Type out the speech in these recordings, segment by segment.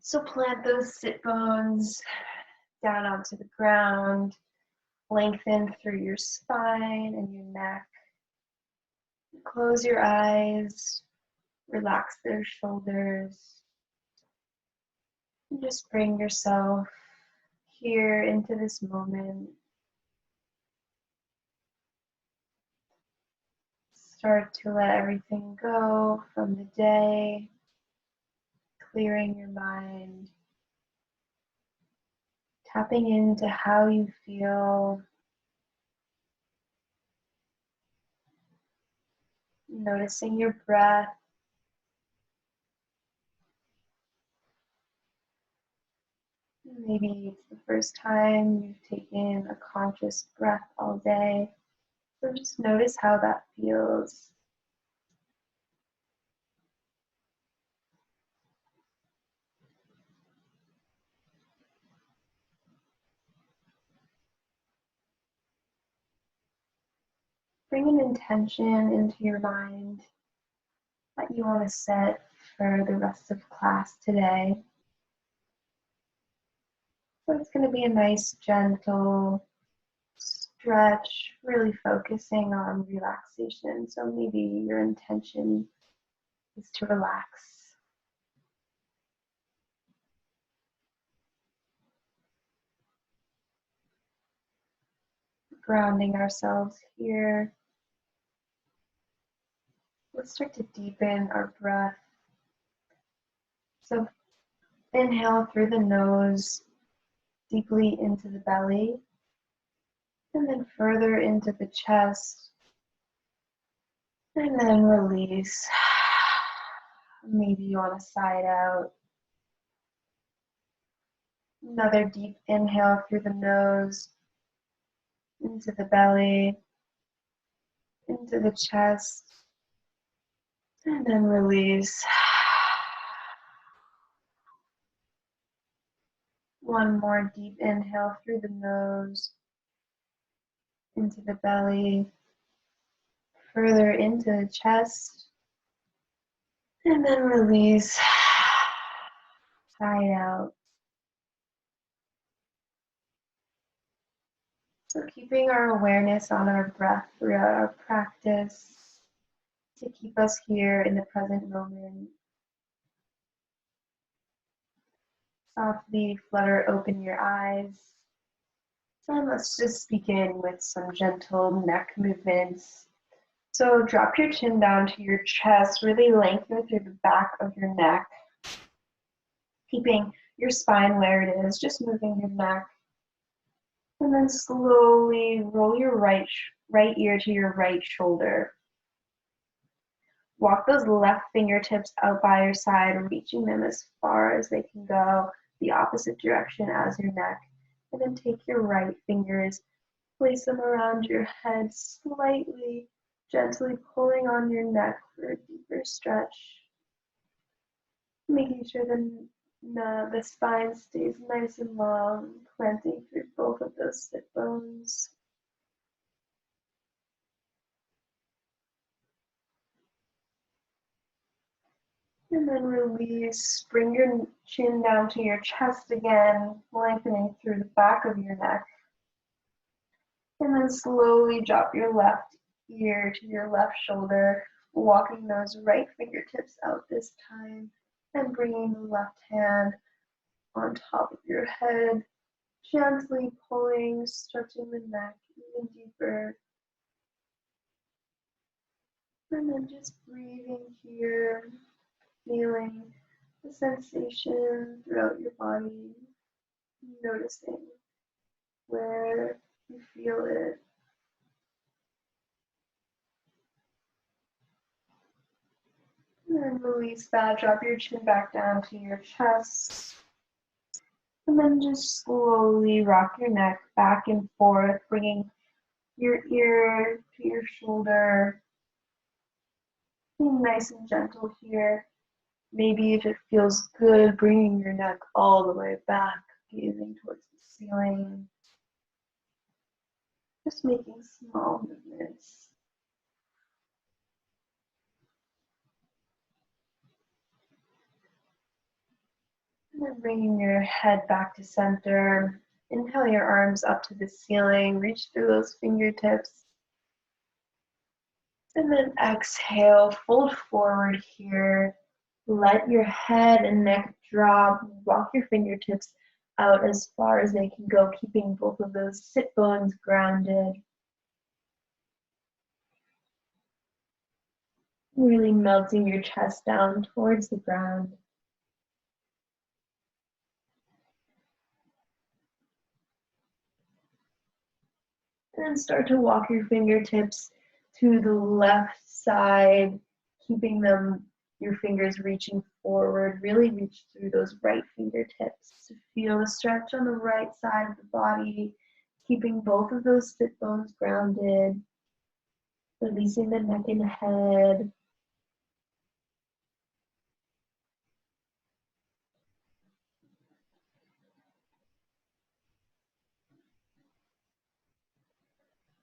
So plant those sit bones down onto the ground, lengthen through your spine and your neck. Close your eyes, relax their shoulders, and just bring yourself here into this moment. Start to let everything go from the day, clearing your mind, tapping into how you feel, noticing your breath. Maybe it's the first time you've taken a conscious breath all day. So just notice how that feels. Bring an intention into your mind that you want to set for the rest of class today. So it's going to be a nice, gentle stretch, really focusing on relaxation. So maybe your intention is to relax. Grounding ourselves here. Let's start to deepen our breath. So inhale through the nose, deeply into the belly, and then further into the chest, and then release. Maybe you want to sigh it out. Another deep inhale through the nose, into the belly, into the chest, and then release. One more deep inhale through the nose, into the belly, further into the chest, and then release. Sigh it out. So keeping our awareness on our breath throughout our practice to keep us here in the present moment. Softly flutter open your eyes. And let's just begin with some gentle neck movements. So drop your chin down to your chest, really lengthen through the back of your neck, keeping your spine where it is, just moving your neck. And then slowly roll your right ear to your right shoulder. Walk those left fingertips out by your side, reaching them as far as they can go, the opposite direction as your neck. And then take your right fingers, place them around your head slightly, gently pulling on your neck for a deeper stretch. Making sure the spine stays nice and long, planting through both of those sit bones. And then release, bring your chin down to your chest again, lengthening through the back of your neck. And then slowly drop your left ear to your left shoulder, walking those right fingertips out this time, and bringing the left hand on top of your head, gently pulling, stretching the neck even deeper. And then just breathing here, feeling the sensation throughout your body, noticing where you feel it. And then release that, drop your chin back down to your chest. And then just slowly rock your neck back and forth, bringing your ear to your shoulder. Being nice and gentle here. Maybe if it feels good, bringing your neck all the way back, gazing towards the ceiling. Just making small movements. And then bringing your head back to center. Inhale your arms up to the ceiling. Reach through those fingertips. And then exhale, fold forward here. Let your head and neck drop. Walk your fingertips out as far as they can go, keeping both of those sit bones grounded. Really melting your chest down towards the ground. And then start to walk your fingertips to the left side, keeping your fingers reaching forward. Really reach through those right fingertips to feel a stretch on the right side of the body, keeping both of those sit bones grounded, releasing the neck and head.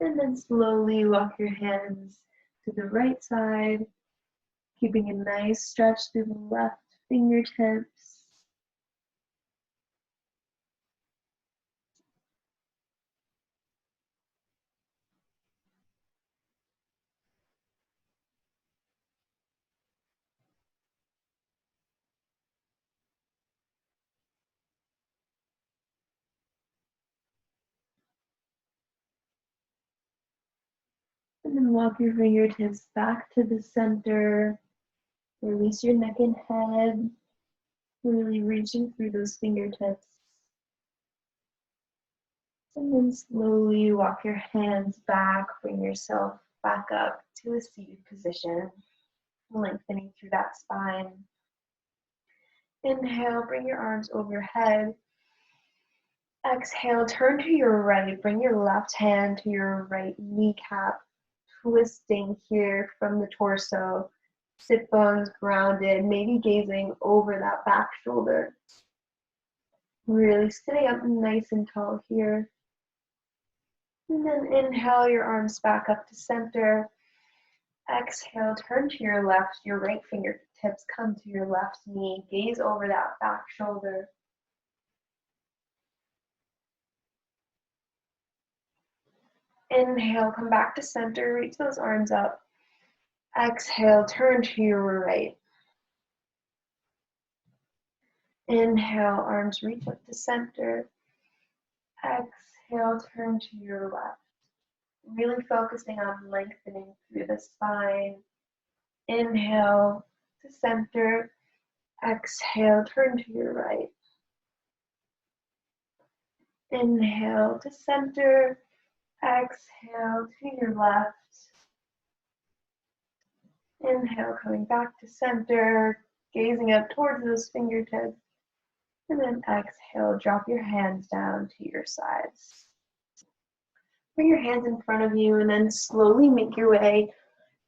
And then slowly walk your hands to the right side, keeping a nice stretch through the left fingertips. And then walk your fingertips back to the center. Release your neck and head, really reaching through those fingertips. And then slowly walk your hands back, bring yourself back up to a seated position, lengthening through that spine. Inhale, bring your arms over your head. Exhale, turn to your right, bring your left hand to your right kneecap, twisting here from the torso, sit bones grounded, maybe gazing over that back shoulder. Really sitting up nice and tall here. And then inhale your arms back up to center. Exhale, turn to your left, your right fingertips come to your left knee, gaze over that back shoulder. Inhale, come back to center, reach those arms up. Exhale, turn to your right. Inhale, arms reach up to center. Exhale, turn to your left. Really focusing on lengthening through the spine. Inhale to center. Exhale, turn to your right. Inhale to center. Exhale to your left. Inhale, coming back to center, gazing up towards those fingertips. And then exhale, drop your hands down to your sides. Bring your hands in front of you and then slowly make your way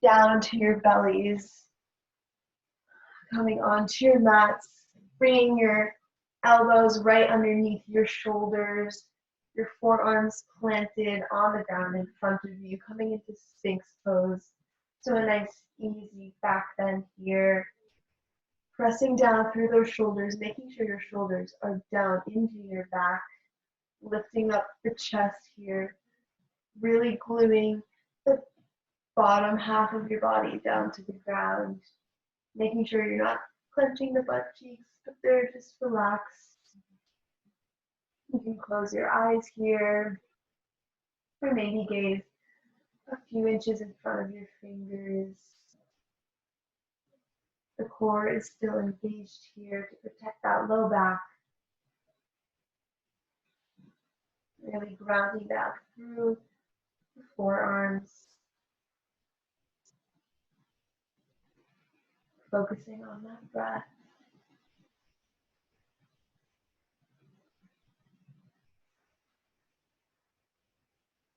down to your bellies. Coming onto your mats, bringing your elbows right underneath your shoulders, your forearms planted on the ground in front of you, coming into Sphinx pose. So a nice easy back bend here. Pressing down through those shoulders, making sure your shoulders are down into your back, lifting up the chest here, really gluing the bottom half of your body down to the ground, making sure you're not clenching the butt cheeks, but they're just relaxed. You can close your eyes here, or maybe gaze a few inches in front of your fingers. The core is still engaged here to protect that low back. Really grounding down through the forearms. Focusing on that breath.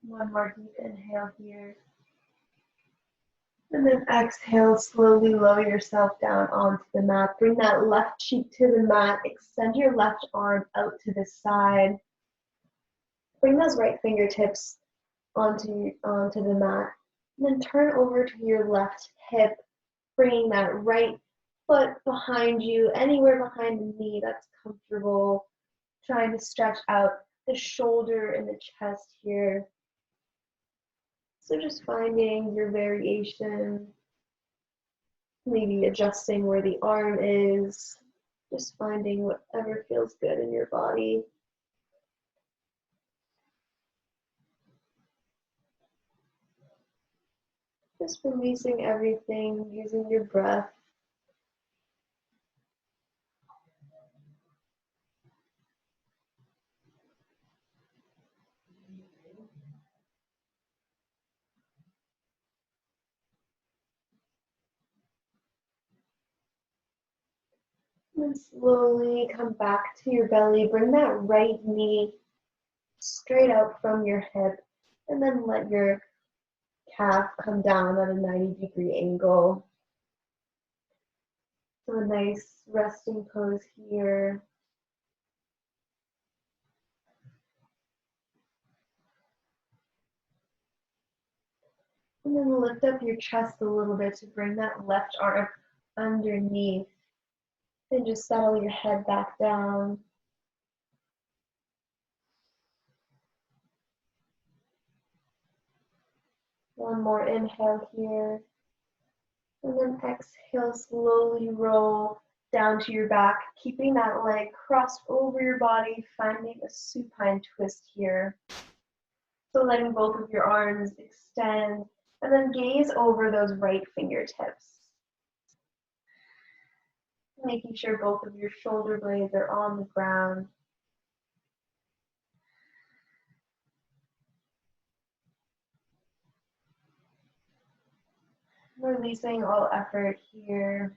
One more deep inhale here. And then exhale, slowly lower yourself down onto the mat. Bring that left cheek to the mat. Extend your left arm out to the side. Bring those right fingertips onto the mat. And then turn over to your left hip, bringing that right foot behind you, anywhere behind the knee that's comfortable. Trying to stretch out the shoulder and the chest here. So just finding your variation, maybe adjusting where the arm is, just finding whatever feels good in your body. Just releasing everything, using your breath. And slowly come back to your belly. Bring that right knee straight out from your hip. And then let your calf come down at a 90-degree angle. So a nice resting pose here. And then lift up your chest a little bit to bring that left arm underneath. And just settle your head back down. One more inhale here. And then exhale, slowly roll down to your back, keeping that leg crossed over your body, finding a supine twist here. So letting both of your arms extend, and then gaze over those right fingertips. Making sure both of your shoulder blades are on the ground. Releasing all effort here.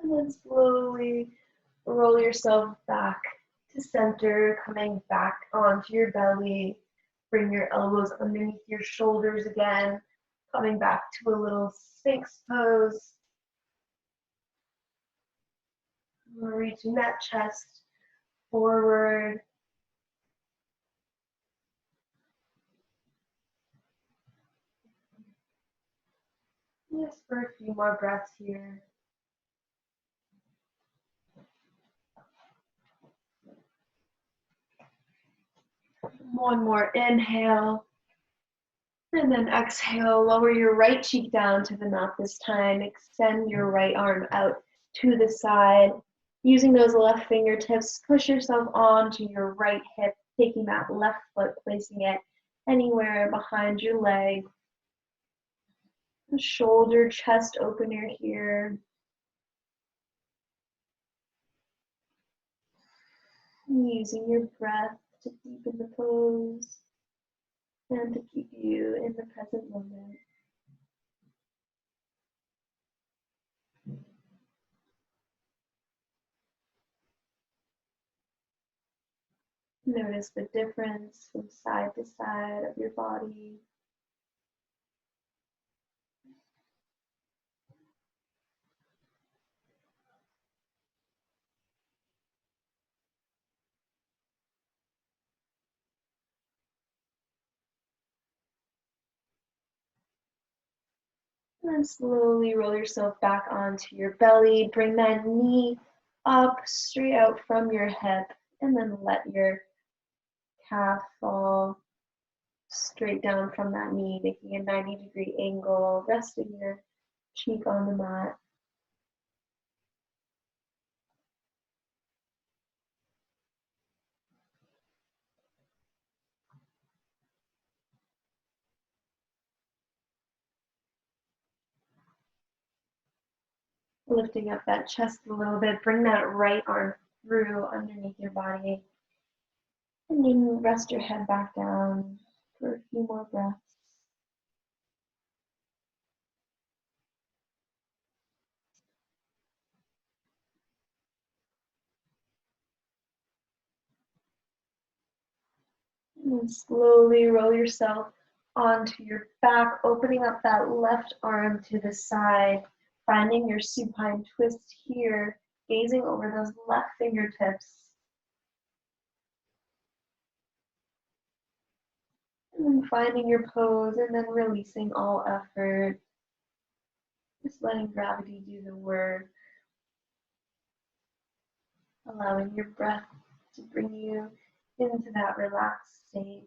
And then slowly roll yourself back to center, coming back onto your belly. Bring your elbows underneath your shoulders again, coming back to a little Sphinx pose. We're reaching that chest forward. Just for a few more breaths here. One more inhale. And then exhale, lower your right cheek down to the mat this time. Extend your right arm out to the side. Using those left fingertips, push yourself onto your right hip, taking that left foot, placing it anywhere behind your leg. Shoulder, chest opener here. Using your breath to deepen the pose and to keep you in the present moment. Notice the difference from side to side of your body. And then slowly roll yourself back onto your belly. Bring that knee up, straight out from your hip, and then let your calf fall straight down from that knee, making a 90-degree angle, resting your cheek on the mat. Lifting up that chest a little bit, bring that right arm through underneath your body. And then rest your head back down for a few more breaths. And then slowly roll yourself onto your back, opening up that left arm to the side, Finding your supine twist here, gazing over those left fingertips. And then finding your pose and then releasing all effort. Just letting gravity do the work. Allowing your breath to bring you into that relaxed state.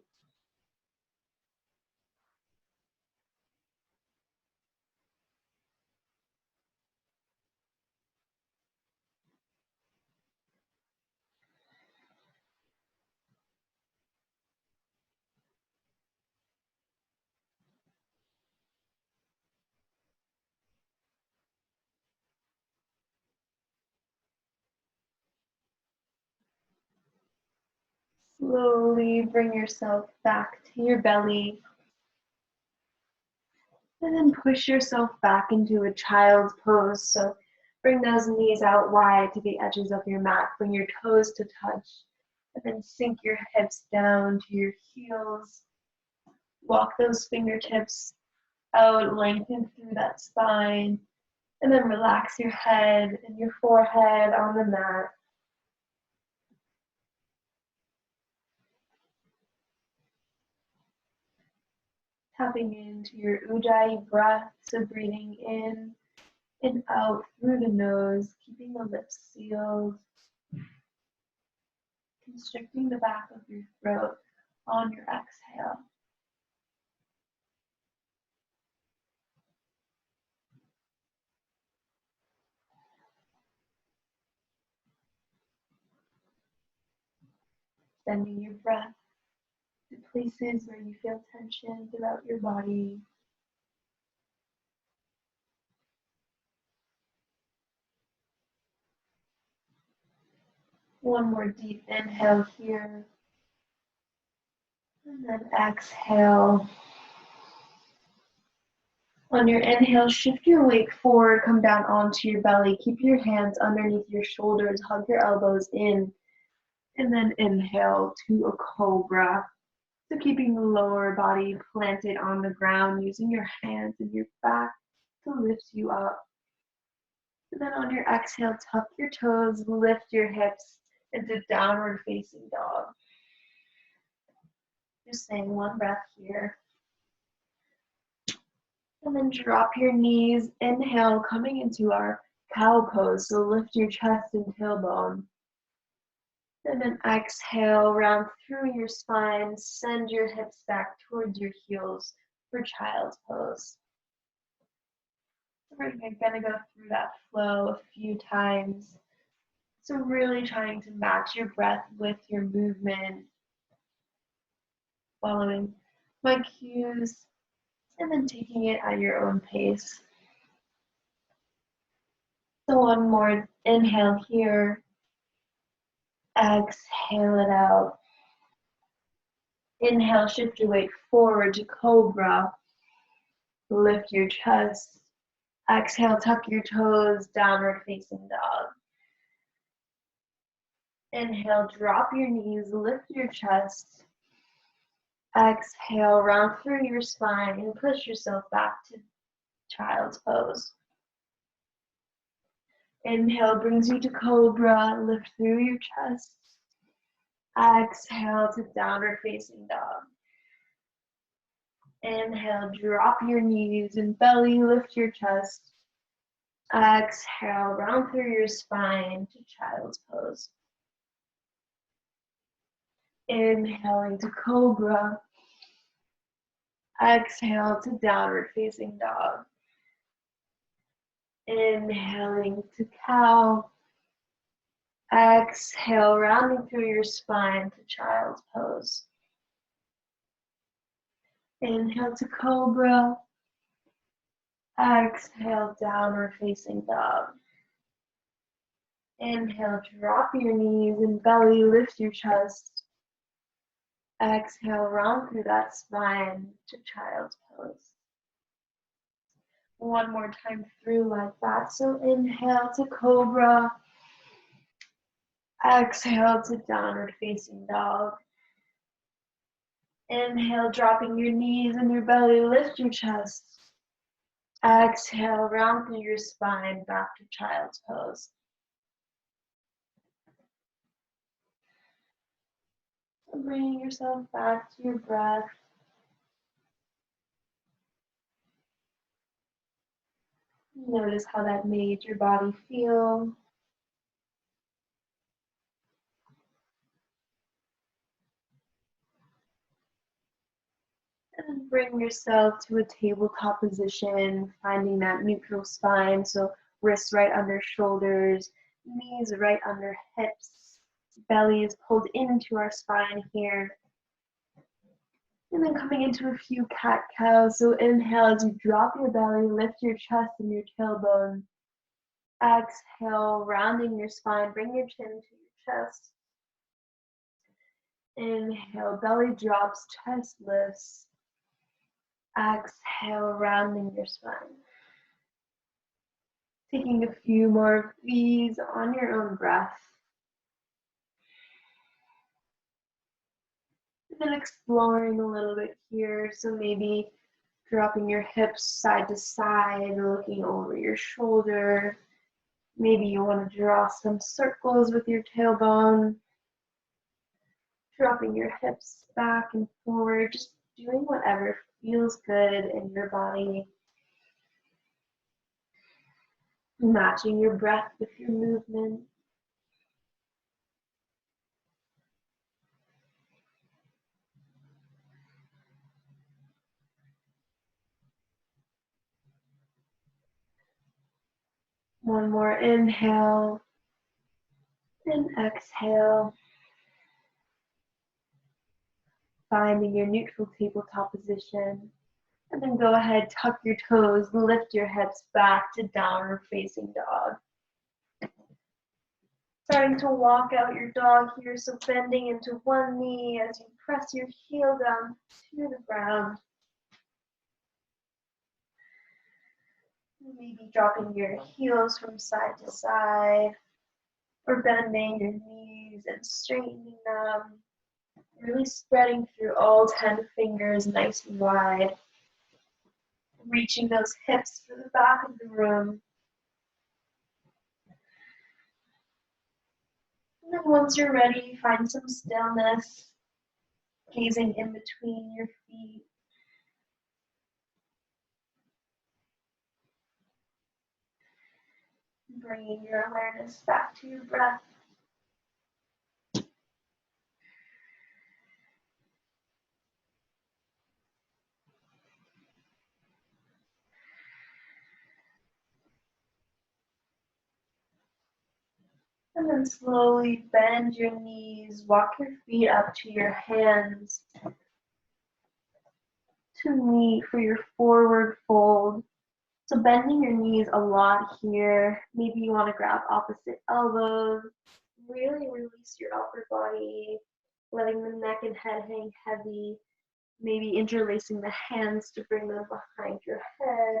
Slowly bring yourself back to your belly. And then push yourself back into a child's pose. So bring those knees out wide to the edges of your mat. Bring your toes to touch. And then sink your hips down to your heels. Walk those fingertips out, lengthen through that spine. And then relax your head and your forehead on the mat. Tapping into your Ujjayi breath, so breathing in and out through the nose, keeping the lips sealed, constricting the back of your throat on your exhale. Sending your breath to places where you feel tension throughout your body. One more deep inhale here. And then exhale. On your inhale, shift your weight forward, come down onto your belly. Keep your hands underneath your shoulders, hug your elbows in. And then inhale to a cobra. So keeping the lower body planted on the ground, using your hands and your back to lift you up. And then on your exhale, tuck your toes, lift your hips into downward facing dog. Just saying one breath here. And then drop your knees, inhale, coming into our cow pose. So lift your chest and tailbone. And then exhale, round through your spine, send your hips back towards your heels for child's pose. We're gonna go through that flow a few times. So really trying to match your breath with your movement, following my cues, and then taking it at your own pace. So one more inhale here. Exhale it out. Inhale, shift your weight forward to cobra. Lift your chest. Exhale, tuck your toes, downward facing dog. Inhale, drop your knees, lift your chest. Exhale, round through your spine and push yourself back to child's pose. Inhale brings you to cobra, lift through your chest. Exhale to downward facing dog. Inhale, drop your knees and belly, lift your chest. Exhale, round through your spine to child's pose. Inhaling to cobra. Exhale to downward facing dog. Inhaling to cow. Exhale, rounding through your spine to child's pose. Inhale to cobra. Exhale, downward facing dog. Inhale, drop your knees and belly, lift your chest. Exhale, round through that spine to child's pose. One more time through like that. So inhale to cobra. Exhale to downward facing dog. Inhale, dropping your knees and your belly, lift your chest. Exhale, round through your spine, back to child's pose. Bringing yourself back to your breath. Notice how that made your body feel. And bring yourself to a tabletop position, finding that neutral spine. So wrists right under shoulders, knees right under hips. Belly is pulled into our spine here. And then coming into a few cat-cows. So inhale as you drop your belly, lift your chest and your tailbone. Exhale, rounding your spine, bring your chin to your chest. Inhale, belly drops, chest lifts. Exhale, rounding your spine. Taking a few more of these on your own breath. And then exploring a little bit here. So maybe dropping your hips side to side, looking over your shoulder. Maybe you want to draw some circles with your tailbone. Dropping your hips back and forward, just doing whatever feels good in your body. Matching your breath with your movement. One more inhale and exhale. Finding your neutral tabletop position. And then go ahead, tuck your toes, lift your hips back to downward facing dog. Starting to walk out your dog here, so bending into one knee as you press your heel down to the ground. Maybe dropping your heels from side to side, or bending your knees and straightening them. Really spreading through all 10 fingers nice and wide. Reaching those hips for the back of the room. And then once you're ready, find some stillness, gazing in between your feet. Bringing your awareness back to your breath. And then slowly bend your knees, walk your feet up to your hands to meet for your forward fold. So bending your knees a lot here. Maybe you want to grab opposite elbows. Really release your upper body, letting the neck and head hang heavy. Maybe interlacing the hands to bring them behind your head.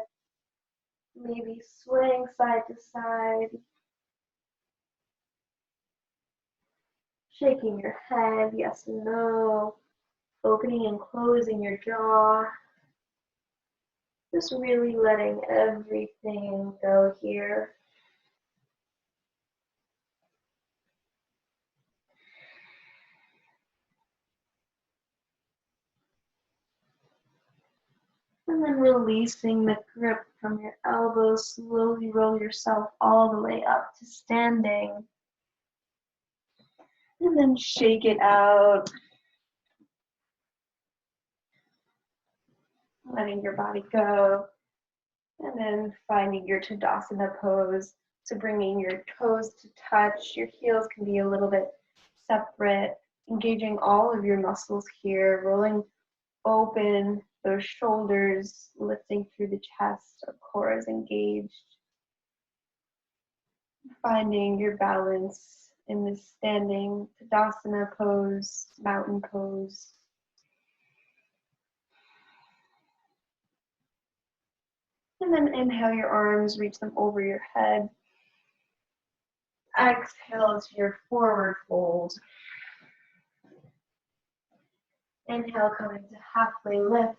Maybe swaying side to side. Shaking your head, yes and no. Opening and closing your jaw. Just really letting everything go here. And then releasing the grip from your elbows, slowly roll yourself all the way up to standing. And then shake it out. Letting your body go. And then finding your Tadasana pose. So bringing your toes to touch. Your heels can be a little bit separate. Engaging all of your muscles here. Rolling open those shoulders, lifting through the chest. Our core is engaged. Finding your balance in this standing Tadasana pose, mountain pose. And then inhale your arms, reach them over your head. Exhale to your forward fold. Inhale, coming to halfway lift.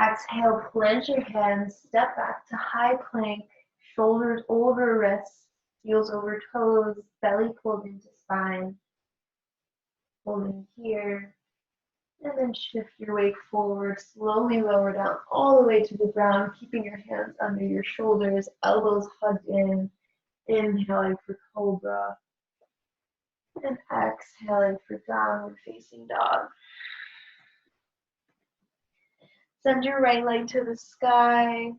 Exhale, plant your hands, step back to high plank, shoulders over wrists, heels over toes, belly pulled into spine. Holding here, and then shift your weight forward, slowly lower down all the way to the ground, keeping your hands under your shoulders, elbows hugged in, inhaling for cobra, and exhaling for downward facing dog. Send your right leg to the sky,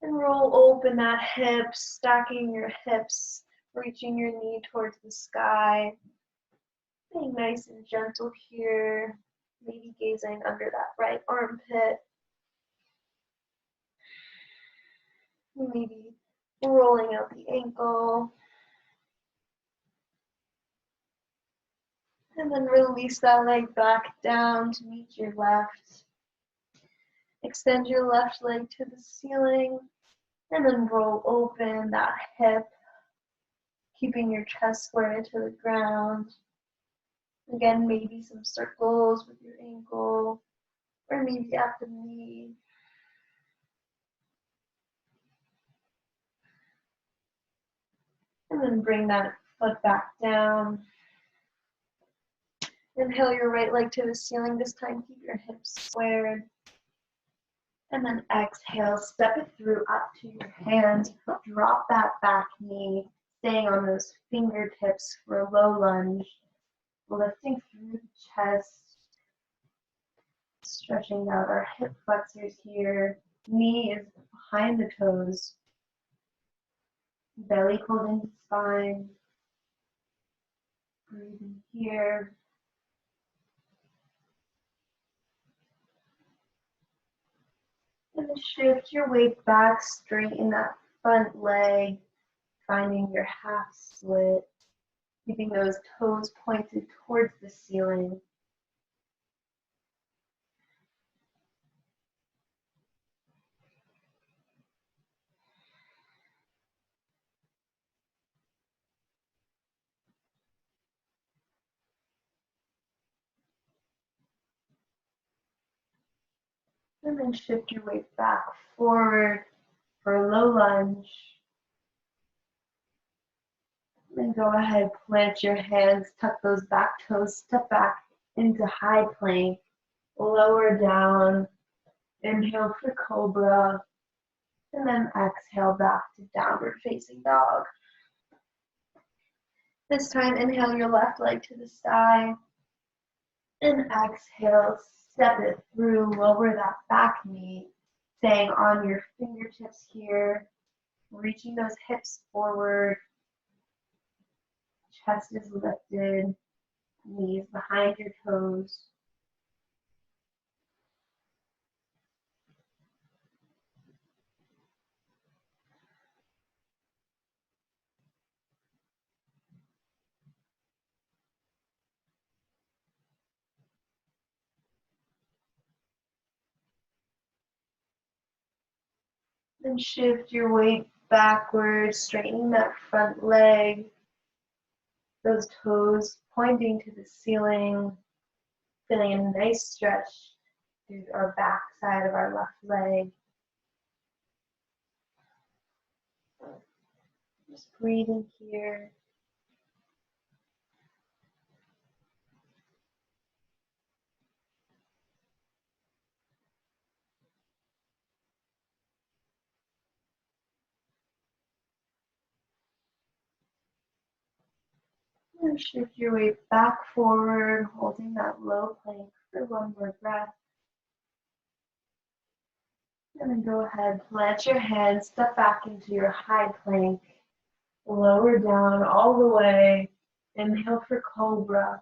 and roll open that hip, stacking your hips, reaching your knee towards the sky. Being nice and gentle here, maybe gazing under that right armpit. Maybe rolling out the ankle. And then release that leg back down to meet your left. Extend your left leg to the ceiling. And then roll open that hip, keeping your chest square into the ground. Again, maybe some circles with your ankle, or maybe at the knee. And then bring that foot back down. Inhale your right leg to the ceiling. This time, keep your hips squared. And then exhale, step it through up to your hands. Drop that back knee, staying on those fingertips for a low lunge. Lifting through the chest. Stretching out our hip flexors here. Knee is behind the toes. Belly pulled into spine. Breathing here. And then shift your weight back, straighten that front leg, finding your half split, keeping those toes pointed towards the ceiling. And then shift your weight back forward for a low lunge. Then go ahead, plant your hands, tuck those back toes, step back into high plank, lower down, inhale for cobra, and then exhale back to downward facing dog. This time, inhale your left leg to the sky, and exhale, step it through, lower that back knee, staying on your fingertips here, reaching those hips forward, chest is lifted, knees behind your toes. Then shift your weight backwards, straightening that front leg, those toes pointing to the ceiling, feeling a nice stretch through our back side of our left leg. Just breathing here. And shift your weight back forward, holding that low plank for one more breath. And then go ahead, plant your hands, step back into your high plank, lower down all the way. Inhale for cobra.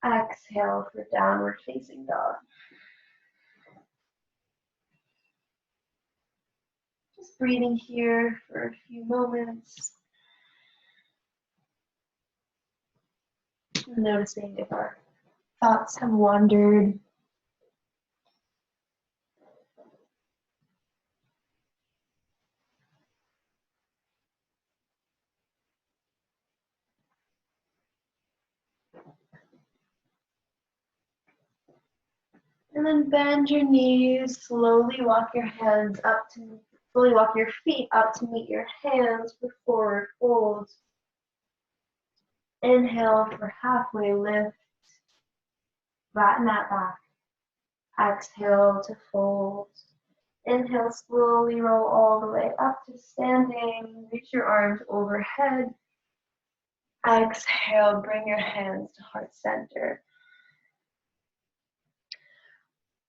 Exhale for downward facing dog. Just breathing here for a few moments. Noticing if our thoughts have wandered. And then bend your knees, slowly walk your feet up to meet your hands for forward fold. Inhale for halfway lift, flatten that back. Exhale to fold. Inhale, slowly roll all the way up to standing. Reach your arms overhead. Exhale, bring your hands to heart center.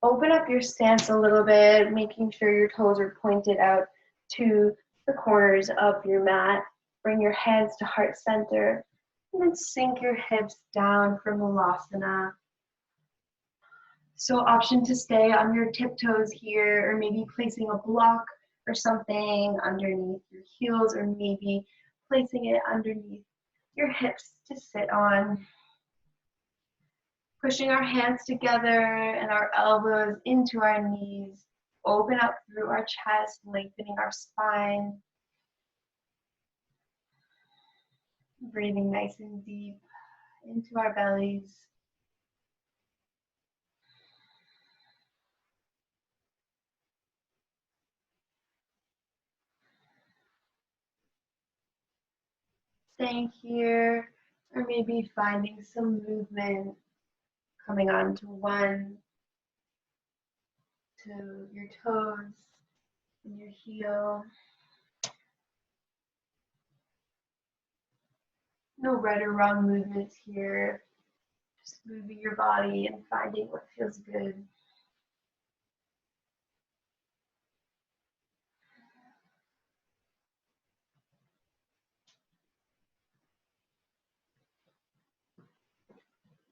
Open up your stance a little bit, making sure your toes are pointed out to the corners of your mat. Bring your hands to heart center, and then sink your hips down from Malasana. So option to stay on your tiptoes here, or maybe placing a block or something underneath your heels, or maybe placing it underneath your hips to sit on. Pushing our hands together and our elbows into our knees. Open up through our chest, lengthening our spine. Breathing nice and deep into our bellies. Staying here, or maybe finding some movement, coming onto one, to your toes and your heel. No right or wrong movements here. Just moving your body and finding what feels good.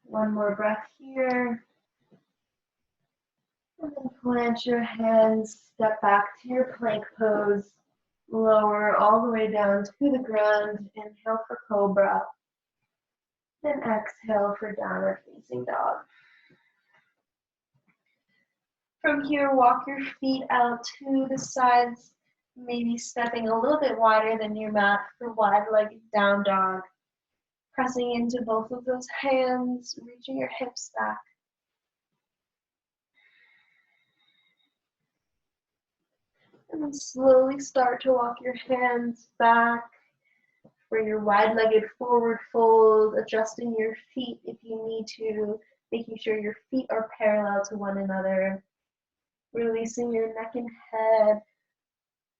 One more breath here. And then plant your hands, step back to your plank pose. Lower all the way down to the ground. Inhale for cobra. Then exhale for downward facing dog. From here, walk your feet out to the sides, maybe stepping a little bit wider than your mat for wide-legged down dog. Pressing into both of those hands, reaching your hips back. And then slowly start to walk your hands back for your wide-legged forward fold, adjusting your feet if you need to, making sure your feet are parallel to one another. Releasing your neck and head.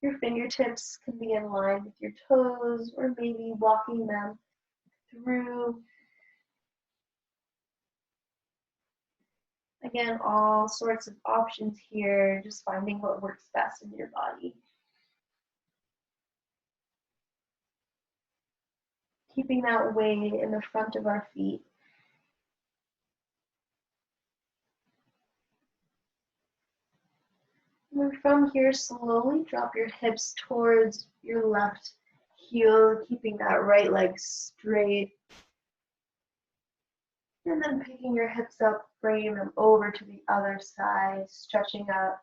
Your fingertips can be in line with your toes, or maybe walking them through. Again, all sorts of options here, just finding what works best in your body. Keeping that weight in the front of our feet. And from here, slowly drop your hips towards your left heel, keeping that right leg straight. And then picking your hips up, bringing them over to the other side, stretching up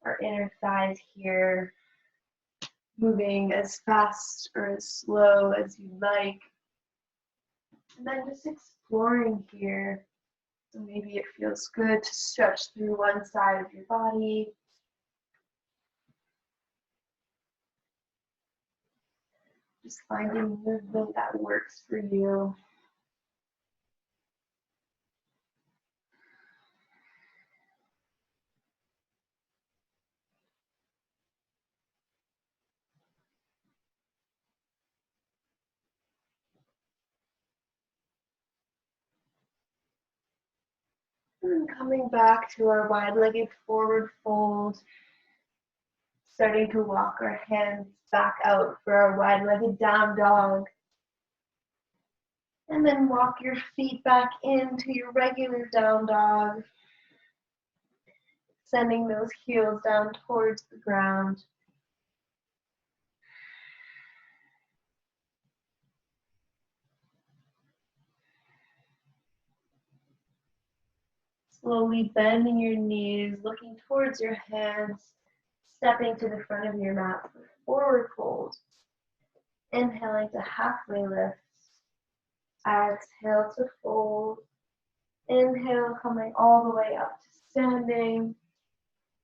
our inner thighs here, moving as fast or as slow as you like. And then just exploring here. So maybe it feels good to stretch through one side of your body. Just finding movement that works for you. And coming back to our wide-legged forward fold, starting to walk our hands back out for our wide-legged down dog. And then walk your feet back into your regular down dog, sending those heels down towards the ground. Slowly bending your knees, looking towards your hands, stepping to the front of your mat for forward fold. Inhaling to halfway lift. Exhale to fold. Inhale, coming all the way up to standing.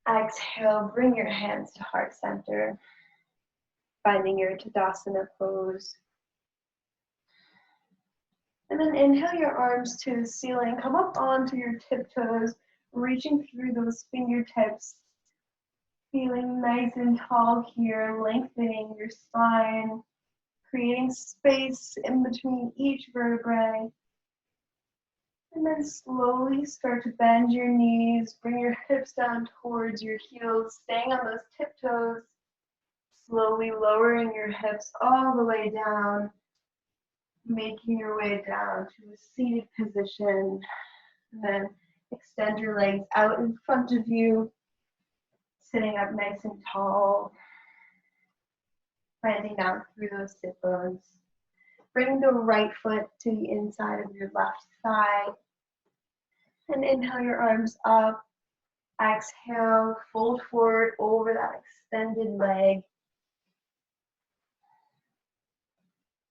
Exhale, bring your hands to heart center, finding your Tadasana pose. And then inhale your arms to the ceiling. Come up onto your tiptoes, reaching through those fingertips. Feeling nice and tall here, lengthening your spine, creating space in between each vertebrae. And then slowly start to bend your knees, bring your hips down towards your heels, staying on those tiptoes, slowly lowering your hips all the way down, making your way down to a seated position. And then extend your legs out in front of you, sitting up nice and tall, bending down through those sit bones. Bring the right foot to the inside of your left thigh. And inhale your arms up. Exhale, fold forward over that extended leg.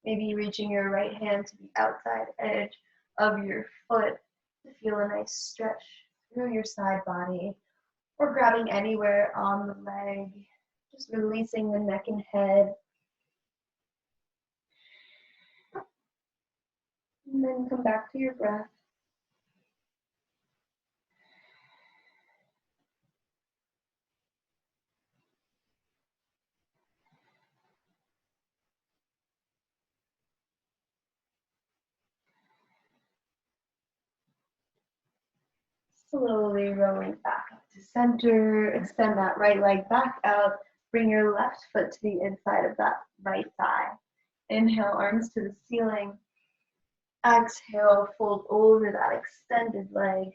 Maybe reaching your right hand to the outside edge of your foot to feel a nice stretch through your side body, or grabbing anywhere on the leg, just releasing the neck and head. And then come back to your breath. Slowly rolling back up to center. Extend that right leg back out. Bring your left foot to the inside of that right thigh. Inhale, arms to the ceiling. Exhale, fold over that extended leg.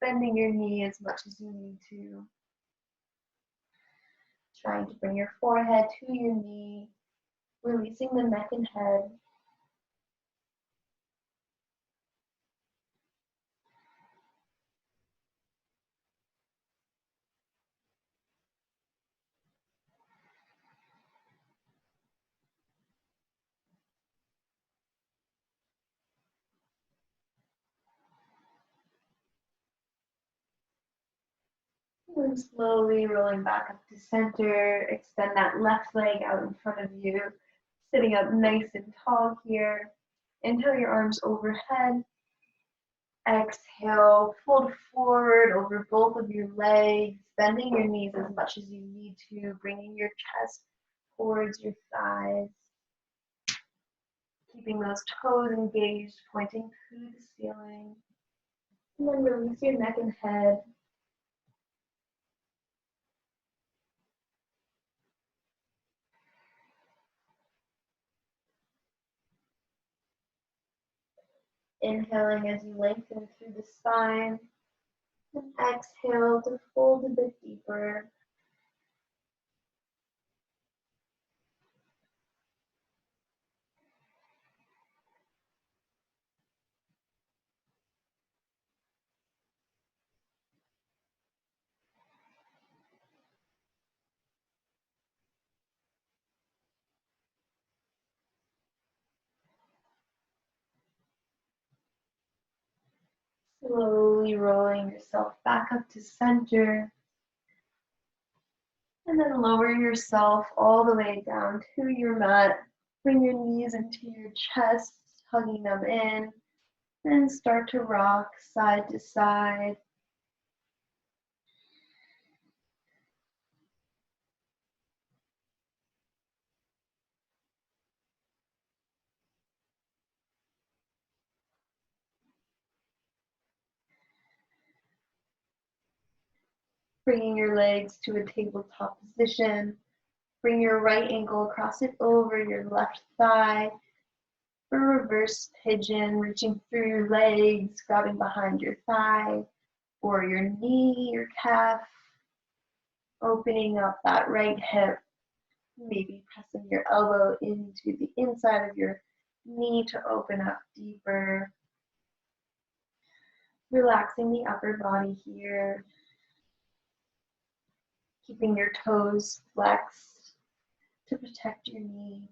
Bending your knee as much as you need to. Trying to bring your forehead to your knee. Releasing the neck and head. And slowly rolling back up to center. Extend that left leg out in front of you. Sitting up nice and tall here. Inhale your arms overhead. Exhale, fold forward over both of your legs, bending your knees as much as you need to, bringing your chest towards your thighs. Keeping those toes engaged, pointing to the ceiling. And then release your neck and head. Inhaling as you lengthen through the spine. And exhale to fold a bit deeper. Slowly rolling yourself back up to center. And then lower yourself all the way down to your mat. Bring your knees into your chest, hugging them in. And start to rock side to side. Bringing your legs to a tabletop position. Bring your right ankle, cross it over your left thigh. For reverse pigeon, reaching through your legs, grabbing behind your thigh or your knee, your calf. Opening up that right hip. Maybe pressing your elbow into the inside of your knee to open up deeper. Relaxing the upper body here. Keeping your toes flexed to protect your knee.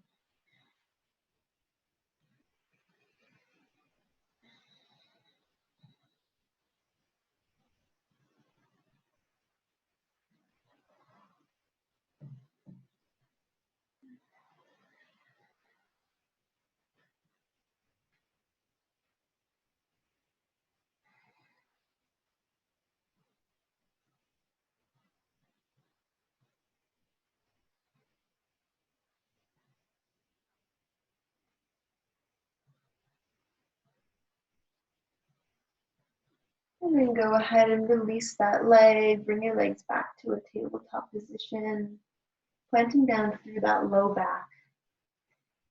And then go ahead and release that leg. Bring your legs back to a tabletop position, planting down through that low back.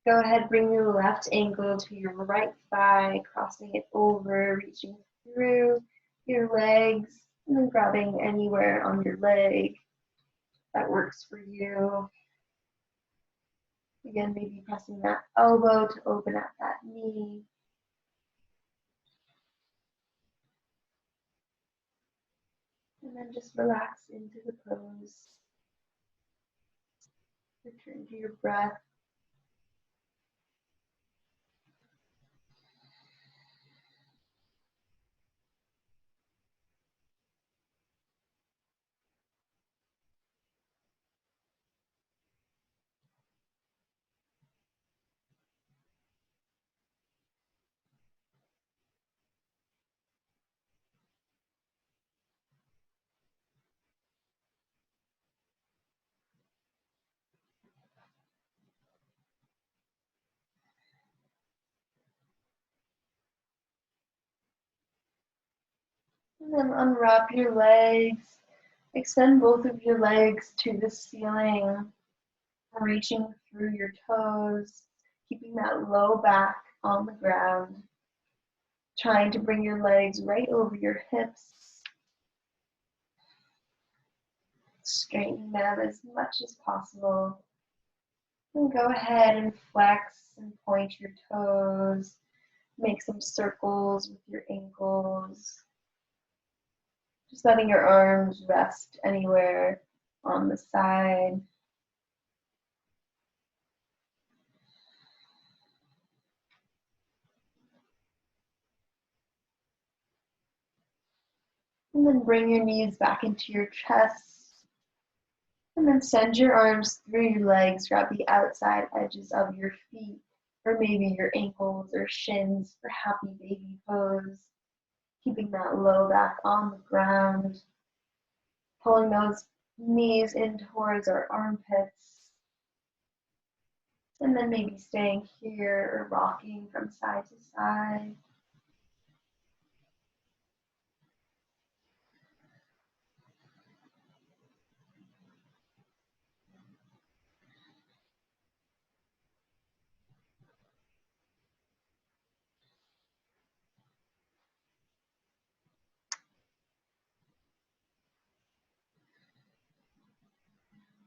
Go ahead, bring your left ankle to your right thigh, crossing it over, reaching through your legs, and then grabbing anywhere on your leg that works for you. Again, maybe pressing that elbow to open at that knee. And then just relax into the pose. Return to your breath. And then unwrap your legs. Extend both of your legs to the ceiling, reaching through your toes, keeping that low back on the ground. Trying to bring your legs right over your hips. Straighten them as much as possible. And go ahead and flex and point your toes. Make some circles with your ankles. Just letting your arms rest anywhere on the side. And then bring your knees back into your chest. And then send your arms through your legs. Grab the outside edges of your feet, or maybe your ankles or shins for happy baby pose. Keeping that low back on the ground. Pulling those knees in towards our armpits. And then maybe staying here or rocking from side to side.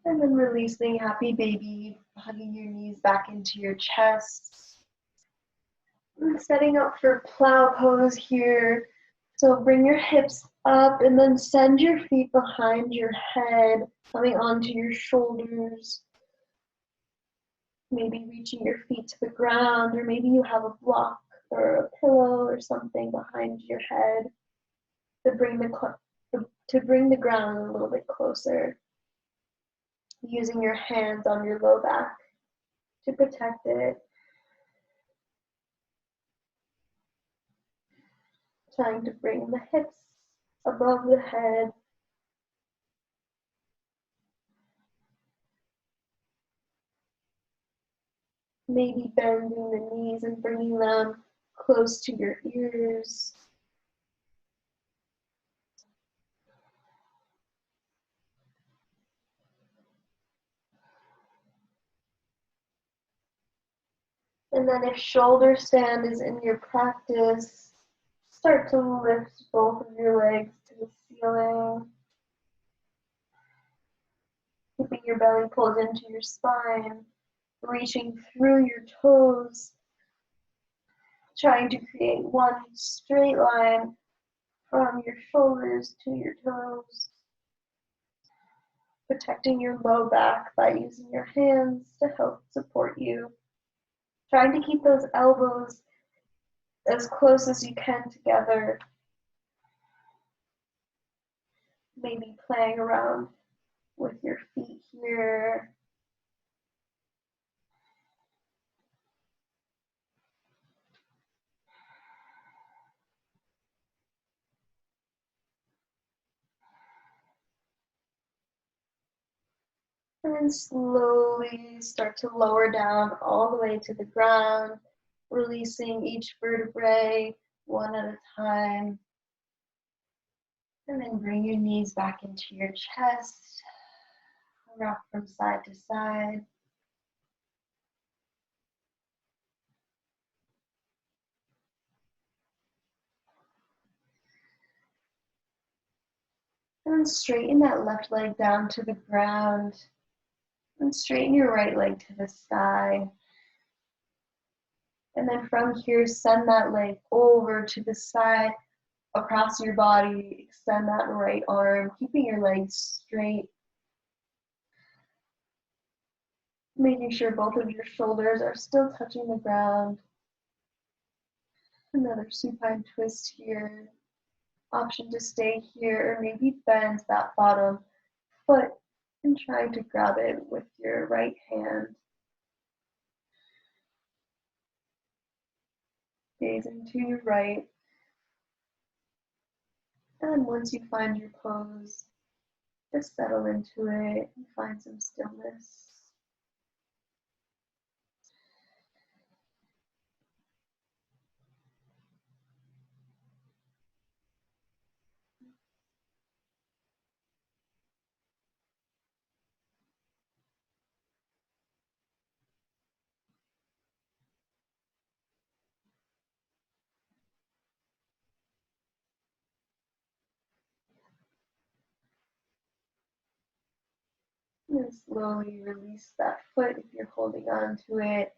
And then releasing happy baby, hugging your knees back into your chest. And setting up for plow pose here. So bring your hips up and then send your feet behind your head, coming onto your shoulders. Maybe reaching your feet to the ground, or maybe you have a block or a pillow or something behind your head to bring the ground a little bit closer. Using your hands on your low back to protect it. Trying to bring the hips above the head. Maybe bending the knees and bringing them close to your ears. And then if shoulder stand is in your practice, start to lift both of your legs to the ceiling. Keeping your belly pulled into your spine, reaching through your toes, trying to create one straight line from your shoulders to your toes. Protecting your low back by using your hands to help support you. Trying to keep those elbows as close as you can together. Maybe playing around with your feet here. And then slowly start to lower down all the way to the ground, releasing each vertebrae one at a time. And then bring your knees back into your chest. Rock from side to side. And then straighten that left leg down to the ground. And straighten your right leg to the sky. And then from here, send that leg over to the side, across your body. Extend that right arm, keeping your legs straight. Making sure both of your shoulders are still touching the ground. Another supine twist here. Option to stay here or maybe bend that bottom foot and try to grab it with your right hand. Gazing to your right. And once you find your pose, just settle into it and find some stillness. And slowly release that foot if you're holding on to it.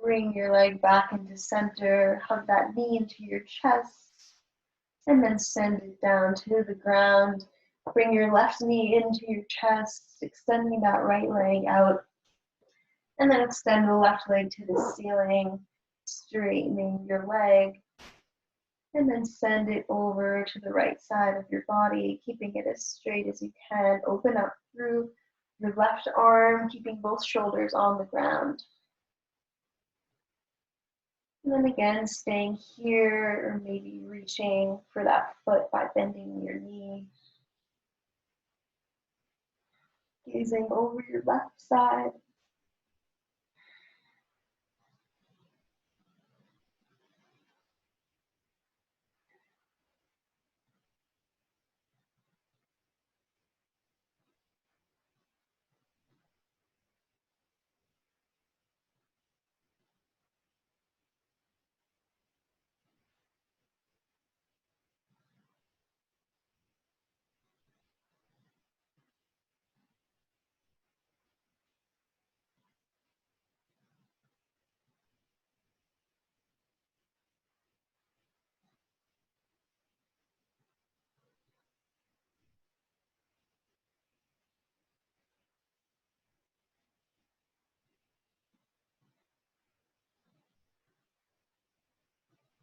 Bring your leg back into center, hug that knee into your chest, and then send it down to the ground. Bring your left knee into your chest, extending that right leg out, and then extend the left leg to the ceiling, straightening your leg, and then send it over to the right side of your body, keeping it as straight as you can. Open up through your left arm, keeping both shoulders on the ground. And then again, staying here or maybe reaching for that foot by bending your knee. Gazing over your left side.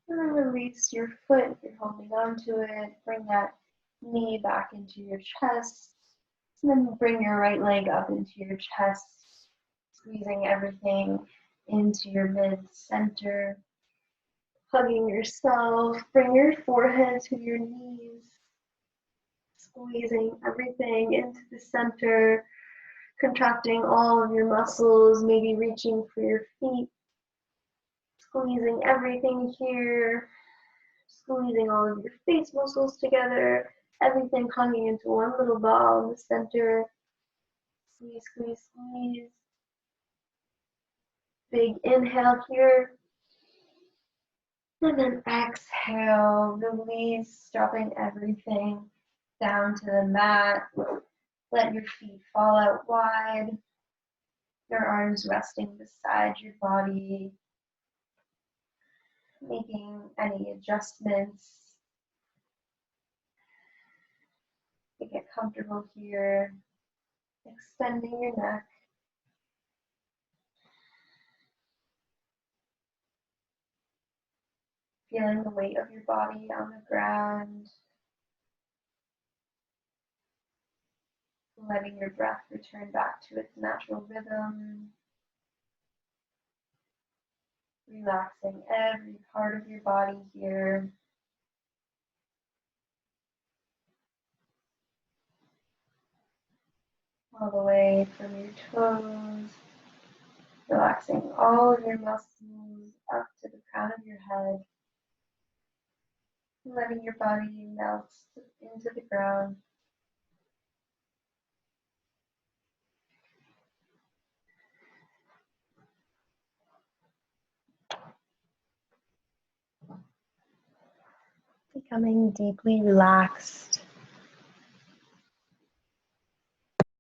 And then release your foot if you're holding on to it. Bring that knee back into your chest. And then bring your right leg up into your chest, squeezing everything into your mid-center. Hugging yourself. Bring your forehead to your knees. Squeezing everything into the center. Contracting all of your muscles, maybe reaching for your feet. Squeezing everything here. Squeezing all of your face muscles together, everything hugging into one little ball in the center. Squeeze, squeeze, squeeze. Big inhale here. And then exhale, release, dropping everything down to the mat. Let your feet fall out wide. Your arms resting beside your body. Making any adjustments to get comfortable here. Extending your neck. Feeling the weight of your body on the ground. Letting your breath return back to its natural rhythm. Relaxing every part of your body here. All the way from your toes. Relaxing all of your muscles up to the crown of your head. letting your body melt into the ground. Becoming deeply relaxed.